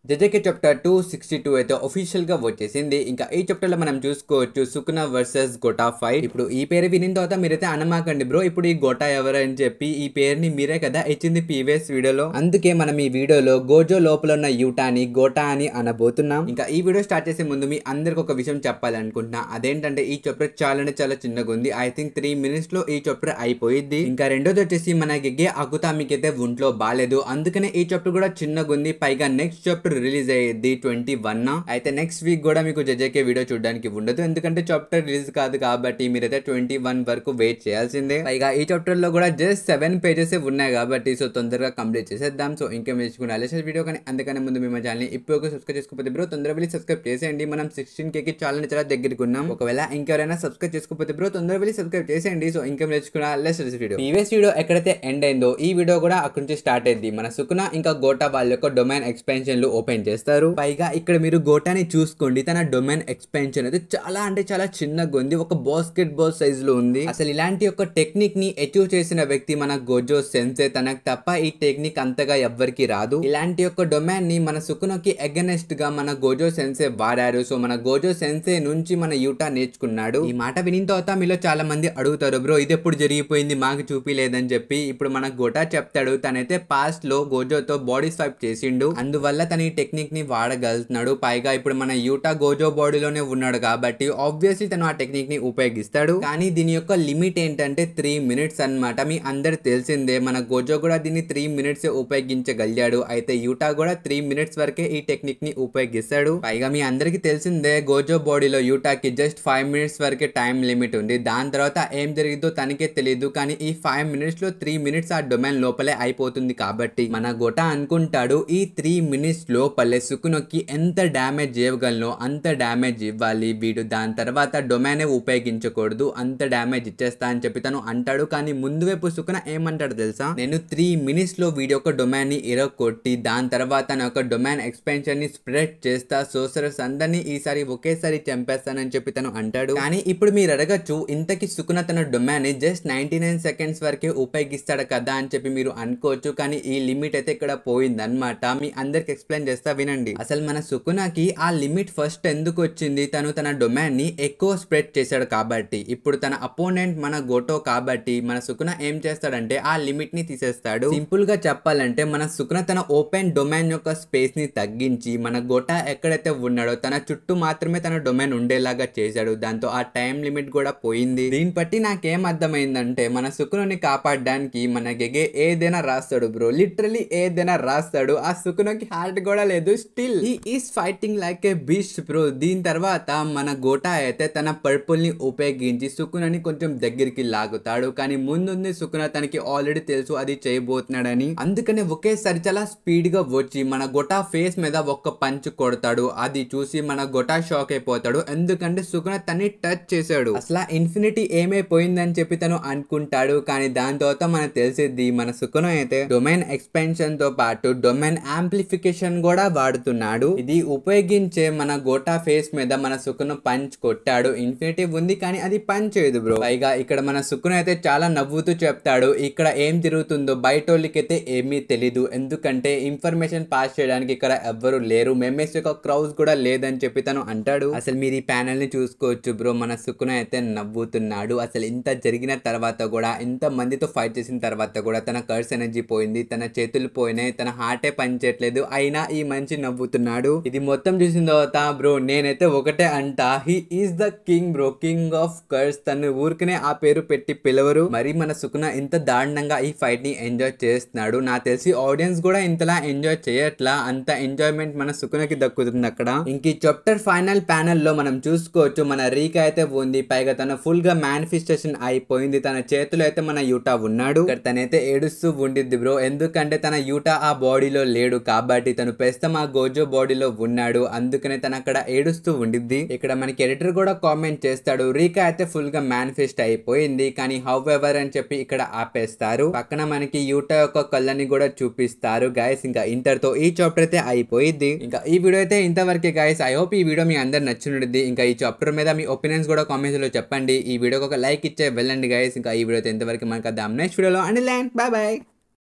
జేజేకే chapter 262 అయితే official గా వచ్చేసింది. ఇంకా ఈ చాప్టర్ లో మనం చూసుకోవచ్చు సుకున వర్సెస్ గోటా ఫైట్. ఇప్పుడు ఈ పేరు వినిన తర్వాత మీరైతే అనమాకండి బ్రో ఇప్పుడు ఈ గోటా ఎవరు అని చెప్పి, ఈ పేరుని మీరే కదా ఇచ్చింది ప్రీవియస్ వీడియోలో. అందుకే మనం ఈ వీడియోలో గోజో లోపల ఉన్న యూటాని గోటా అని అనబోతున్నాం. ఇంకా ఈ వీడియో స్టార్ట్ చేసే ముందు మీ అందరికి ఒక విషయం చెప్పాలనుకుంటున్నా. అదేంటంటే ఈ చాప్టర్ చాలా చిన్నగా ఉంది. ఐ థింక్ 3 minutes లో ఈ చాప్టర్ అయిపోయింది. ఇంకా రెండోది వచ్చేసి మన గిగ్గే అకుతామికైతే ఒంట్లో బాలేదు, అందుకనే ఈ చాప్టర్ కూడా చిన్నగా ఉంది. పైగా నెక్స్ట్ చాప్టర్ రిలీజ్ అయ్యేది 21 అయితే నెక్స్ట్ వీక్ కూడా మీకు జేజేకే వీడియో చూడడానికి ఉండదు, ఎందుకంటే చాప్టర్ రిలీజ్ కాదు కాబట్టి మీరైతే 21 వరకు వెయిట్ చేయాల్సిందే. పైగా ఈ చాప్టర్ లో కూడా జస్ట్ 7 pages ఉన్నాయి కాబట్టి సో తొందరగా కంప్లీట్ చేసేద్దాం. సో ఇంకేం నేర్చుకునే అలెసెస్ వీడియో కానీ అందుకనే ముందు మీ ఛానల్ ని ఇప్పుడు సబ్స్క్రైబ్ చేసుకోకపోతే బ్రో తొందరగా వెళ్ళి సబ్స్క్రైబ్ చేసేయండి. మనం 16K కి చాలా దగ్గరికి ఉన్నాం. ఒకవేళ ఇంకెవరైనా సబ్స్క్రైబ్ చేసుకోకపోతే బ్రో తొందరగా వెళ్ళి సబ్స్క్రైబ్ చేసేయండి. సో ఇంకేం నేర్చుకునే అలెసెస్ వీడియో ప్రీవియస్ వీడియో ఎక్కడైతే ఎండ్ అయిందో ఈ వీడియో కూడా అక్కడ నుంచి స్టార్ట్ అయింది. మన సుకున ఇంకా గోటా వాళ్ళ యొక్క డొమైన్ ఎక్స్పెన్షన్లు ఓపెన్ చేస్తారు. పైగా ఇక్కడ మీరు గోటాని చూసుకోండి, తన డొమైన్ ఎక్స్పెన్షన్ అయితే చాలా చిన్నగా ఉంది, ఒక బాస్కెట్ బాల్ సైజ్ లో ఉంది. అసలు ఇలాంటి ఒక టెక్నిక్ ని అచీవ్ చేసిన వ్యక్తి మన గోజో సెన్సే, తనకు తప్ప ఈ టెక్నిక్ అంతగా ఎవ్వరికి రాదు. ఇలాంటి ఒక డొమైన్ ని మన సుకునకి అగెనెస్ట్ గా మన గోజో సెన్సే వాడారు. సో మన గోజో సెన్సే నుంచి మన యూటా నేర్చుకున్నాడు. ఈ మాట వినిన తర్వాత మీలో చాలా మంది అడుగుతారు, బ్రో ఇది ఎప్పుడు జరిగిపోయింది మాకు చూపిలేదని చెప్పి. ఇప్పుడు మన గోటా చెప్తాడు, తనైతే పాస్ట్ లో గోజోతో బాడీ స్వైప్ చేసిండు, అందువల్ల తన ఈ టెక్నిక్ ని వాడగలుగుతున్నాడు. పైగా ఇప్పుడు మన యూటా గోజో బాడీలోనే ఉన్నాడు కాబట్టి ఆబ్వియస్లీ తను ఆ టెక్నిక్ ని ఉపయోగిస్తాడు. కానీ దీని యొక్క లిమిట్ ఏంటంటే 3 minutes అన్నమాట. మీ అందరు తెలిసిందే, మన గోజో కూడా దీన్ని 3 minutes ఉపయోగించగలిగాడు. అయితే యూటా కూడా 3 minutes వరకే ఈ టెక్నిక్ ని ఉపయోగిస్తాడు. పైగా మీ అందరికి తెలిసిందే, గోజో బాడీలో యూటాకి జస్ట్ 5 minutes వరకే టైం లిమిట్ ఉంది. దాని తర్వాత ఏం జరిగిందో తనకే తెలియదు. కానీ ఈ 5 minutes లో 3 minutes ఆ డొమైన్ లోపలే అయిపోతుంది కాబట్టి మన గోటా అనుకుంటాడు ఈ 3 minutes లోపలే సుకునోకి ఎంత డ్యామేజ్ చేయగలనో అంత డ్యామేజ్ ఇవ్వాలి వీడు, దాని తర్వాత డొమైన్ ఉపయోగించకూడదు, అంత డ్యామేజ్ ఇచ్చేస్తా అని చెప్పి తను అంటాడు. కానీ ముందు వైపు సుకున ఏమంటాడు తెలుసా, నేను 3 minutes లో వీడి యొక్క డొమైన్ ని ఇరగొట్టి దాని తర్వాత నా యొక్క డొమైన్ ఎక్స్పెన్షన్ ని స్ప్రెడ్ చేస్తా, సోసరస్ అందరినీ ఈసారి ఒకేసారి చంపేస్తానని చెప్పి తను అంటాడు. కానీ ఇప్పుడు మీరు అడగచ్చు, ఇంతకి సుకున తన డొమైన్ ని జస్ట్ 99 seconds వరకే ఉపయోగిస్తాడు కదా అని చెప్పి మీరు అనుకోవచ్చు. కానీ ఈ లిమిట్ అయితే ఇక్కడ పోయింది అనమాట. మీ అందరికి ఎక్స్ప్లెయిన్ చేస్తా వినండి. అసలు మన సుకునకి ఆ లిమిట్ ఫస్ట్ ఎందుకు వచ్చింది, తను తన డొమైన్ ని ఎక్కువ స్ప్రెడ్ చేశాడు కాబట్టి. ఇప్పుడు తన అపోనెంట్ మన గోటో కాబట్టి మన సుకున ఏం చేస్తాడంటే ఆ లిమిట్ ని తీసేస్తాడు. సింపుల్ గా చెప్పాలంటే మన సుకున తన ఓపెన్ డొమైన్ యొక్క స్పేస్ ని తగ్గించి మన గోటా ఎక్కడైతే ఉన్నాడో తన చుట్టూ మాత్రమే తన డొమైన్ ఉండేలాగా చేశాడు. దాంతో ఆ టైం లిమిట్ కూడా పోయింది. దీన్ని బట్టి నాకేం అర్థమైందంటే మన సుకునని కాపాడడానికి మన గెగే ఏదైనా రాస్తాడు బ్రో, లిటరలీ ఏదైనా రాస్తాడు. ఆ సుకునకి హార్ట్ కూడా లేదు, still he is fighting like A beast bro. దీని తర్వాత మన గోటా అయితే తన పర్పుల్ ని ఉపయోగించి సుకునని కొంచెం దగ్గరికి లాగుతాడు. కానీ ముందుంది సుకున, తనకి ఆల్రెడీ తెలుసు అది చేయబోతున్నాడని, అందుకనే ఒకేసారి చాలా స్పీడ్ గా వచ్చి మన గోటా ఫేస్ మీద ఒక్క పంచ్ కొడతాడు. అది చూసి మన గోటా షాక్ అయిపోతాడు, ఎందుకంటే సుకున తన్ని టచ్ చేశాడు. అసలు ఇన్ఫినిటీ ఏమైపోయిందని చెప్పి తను అనుకుంటాడు. కానీ దాని తర్వాత మనకు తెలిసేది మన సుకున అయితే డొమైన్ ఎక్స్పెన్షన్ తో పాటు డొమైన్ యాంప్లిఫికేషన్ కూడా వాడుతున్నాడు. ఇది ఉపయోగించే మన గోటా ఫేస్ మీద మన సుకున పంచ్ కొట్టాడు. ఇన్ఫినిటీ ఉంది కానీ అది పంచ్ చేయదు బ్రో. పైగా ఇక్కడ మన సుకున అయితే చాలా నవ్వుతూ చెప్తాడు, ఇక్కడ ఏం జరుగుతుందో బయటోళ్ళకైతే ఏమీ తెలీదు, ఎందుకంటే ఇన్ఫర్మేషన్ పాస్ చేయడానికి ఇక్కడ ఎవ్వరు లేరు, మెమేస్ యొక్క క్రౌజ్ కూడా లేదని చెప్పి తను అంటాడు. అసలు మీరు ఈ ప్యానల్ ని చూసుకోవచ్చు బ్రో, మన సుకున అయితే నవ్వుతున్నాడు. అసలు ఇంత జరిగిన తర్వాత కూడా, ఇంత మందితో ఫైట్ చేసిన తర్వాత కూడా తన కర్స్ ఎనర్జీ పోయింది, తన చేతులు పోయినాయి, తన హార్టే పనిచేయట్లేదు, అయినా ఈ మనిషి నవ్వుతున్నాడు. ఇది మొత్తం చూసిన తర్వాత బ్రో నేనైతే ఒకటే అంటా, he is the king bro, king of curse. తను ఊరికనే ఆ పేరు పెట్టి పిలవరు. మరి మన సుకున ఇంత దారుణంగా ఈ ఫైట్ ని ఎంజాయ్ చేస్తున్నాడు. నాకు తెలిసి ఆడియన్స్ కూడా ఇంతలా ఎంజాయ్ చేయట్లా, అంత ఎంజాయ్మెంట్ మన సుకునకి దక్కుతుంది అక్కడ. ఇంక ఈ చాప్టర్ ఫైనల్ ప్యానల్ లో మనం చూసుకోవచ్చు మన రీకా అయితే ఉంది. పైగా తన ఫుల్ గా మేనిఫెస్టేషన్ అయిపోయింది, తన చేతిలో అయితే మన యూటా ఉన్నాడు. ఇక్కడ తనైతే ఏడుస్తూ ఉండిద్ది బ్రో, ఎందుకంటే తన యూటా ఆ బాడీలో లేడు కాబట్టి, తను ప్రస్తుతం ఆ గోజో బాడీలో ఉన్నాడు, అందుకనే తను అక్కడ ఏడుస్తూ ఉండిద్ది. ఇక్కడ మనకి ఎడిటర్ కూడా కామెంట్ చేస్తాడు, రీకా అయితే ఫుల్ గా మేనిఫెస్ట్ అయిపోయింది కానీ హౌ ఎవర్ అని చెప్పి ఇక్కడ ఆపేస్తారు. పక్కన మనకి యూటా యొక్క కళ్ళని కూడా చూపిస్తారు. గైస్ ఇంకా ఇంతటితో ఈ చాప్టర్ అయితే అయిపోయింది. ఇంకా ఈ వీడియో అయితే ఇంతవరకే గైస్. ఐ హోప్ ఈ వీడియో మీ అందరు నచ్చునుంది. ఇంకా ఈ చాప్టర్ మీద మీ ఒపీనియన్స్ కూడా కామెంట్స్ లో చెప్పండి. ఈ వీడియోకి ఒక లైక్ ఇచ్చే వెళ్ళండి గైస్. ఇంకా ఈ వీడియో అయితే ఇంతవరకు మనకు నెక్స్ట్ వీడియోలో అండ్ బాయ్ బాయ్.